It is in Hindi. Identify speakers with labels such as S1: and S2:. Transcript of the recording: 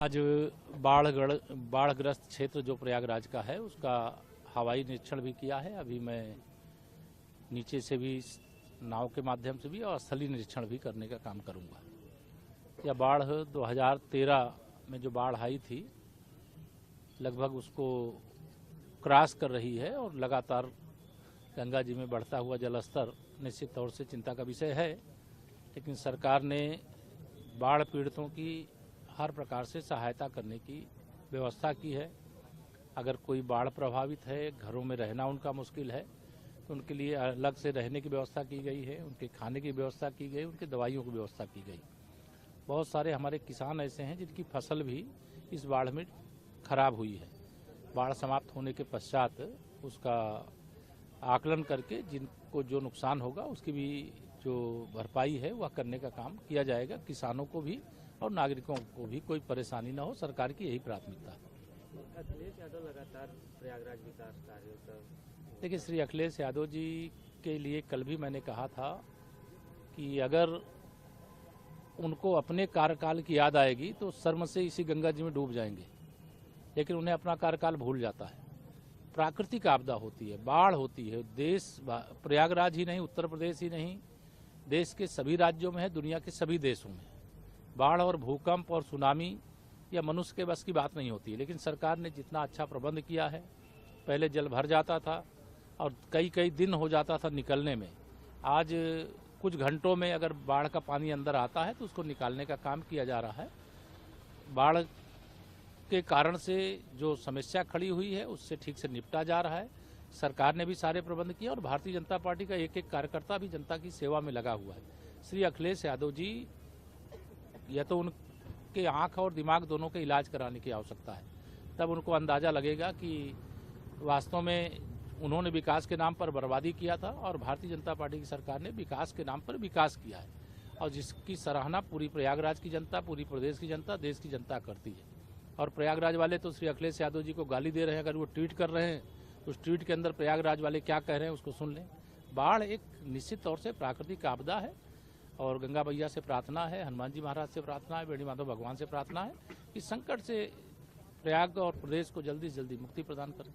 S1: आज बाढ़ग्रस्त क्षेत्र जो प्रयागराज का है उसका हवाई निरीक्षण भी किया है। अभी मैं नीचे से भी नाव के माध्यम से भी और स्थलीय निरीक्षण भी करने का काम करूंगा। यह बाढ़ 2013 में जो बाढ़ आई थी लगभग उसको क्रॉस कर रही है और लगातार गंगा जी में बढ़ता हुआ जलस्तर निश्चित तौर से चिंता का विषय है। लेकिन सरकार ने बाढ़ पीड़ितों की हर प्रकार से सहायता करने की व्यवस्था की है। अगर कोई बाढ़ प्रभावित है, घरों में रहना उनका मुश्किल है, तो उनके लिए अलग से रहने की व्यवस्था की गई है, उनके खाने की व्यवस्था की गई, उनके दवाइयों की व्यवस्था की गई। बहुत सारे हमारे किसान ऐसे हैं जिनकी फसल भी इस बाढ़ में खराब हुई है। बाढ़ समाप्त होने के पश्चात उसका आकलन करके जिनको जो नुकसान होगा उसकी भी जो भरपाई है वह करने का काम किया जाएगा। किसानों को भी और नागरिकों को भी कोई परेशानी न हो, सरकार की यही प्राथमिकता है।
S2: अखिलेश यादव लगातार प्रयागराज विकास कार्यों का
S1: देखिए, श्री अखिलेश यादव जी के लिए कल भी मैंने कहा था कि अगर उनको अपने कार्यकाल की याद आएगी तो शर्म से इसी गंगा जी में डूब जाएंगे। लेकिन उन्हें अपना कार्यकाल भूल जाता है। प्राकृतिक आपदा होती है, बाढ़ होती है, देश प्रयागराज ही नहीं, उत्तर प्रदेश ही नहीं, देश के सभी राज्यों में है, दुनिया के सभी देशों में बाढ़ और भूकंप और सुनामी या मनुष्य के बस की बात नहीं होती है। लेकिन सरकार ने जितना अच्छा प्रबंध किया है, पहले जल भर जाता था और कई कई दिन हो जाता था निकलने में। आज कुछ घंटों में अगर बाढ़ का पानी अंदर आता है तो उसको निकालने का काम किया जा रहा है। बाढ़ के कारण से जो समस्या खड़ी हुई है उससे ठीक से निपटा जा रहा है। सरकार ने भी सारे प्रबंध किए और भारतीय जनता पार्टी का एक एक कार्यकर्ता भी जनता की सेवा में लगा हुआ है। श्री अखिलेश यादव जी, या तो उनके आंख और दिमाग दोनों के इलाज कराने की आवश्यकता है, तब उनको अंदाज़ा लगेगा कि वास्तव में उन्होंने विकास के नाम पर बर्बादी किया था और भारतीय जनता पार्टी की सरकार ने विकास के नाम पर विकास किया है और जिसकी सराहना पूरी प्रयागराज की जनता, पूरी प्रदेश की जनता, देश की जनता करती है। और प्रयागराज वाले तो श्री अखिलेश यादव जी को गाली दे रहे हैं। अगर वो ट्वीट कर रहे हैं तो उस ट्वीट के अंदर प्रयागराज वाले क्या कह रहे हैं उसको सुन लें। बाढ़ एक निश्चित तौर से प्राकृतिक आपदा है और गंगा मैया से प्रार्थना है, हनुमान जी महाराज से प्रार्थना है, बेणी माधव भगवान से प्रार्थना है कि संकट से प्रयाग और प्रदेश को जल्दी से जल्दी मुक्ति प्रदान करें।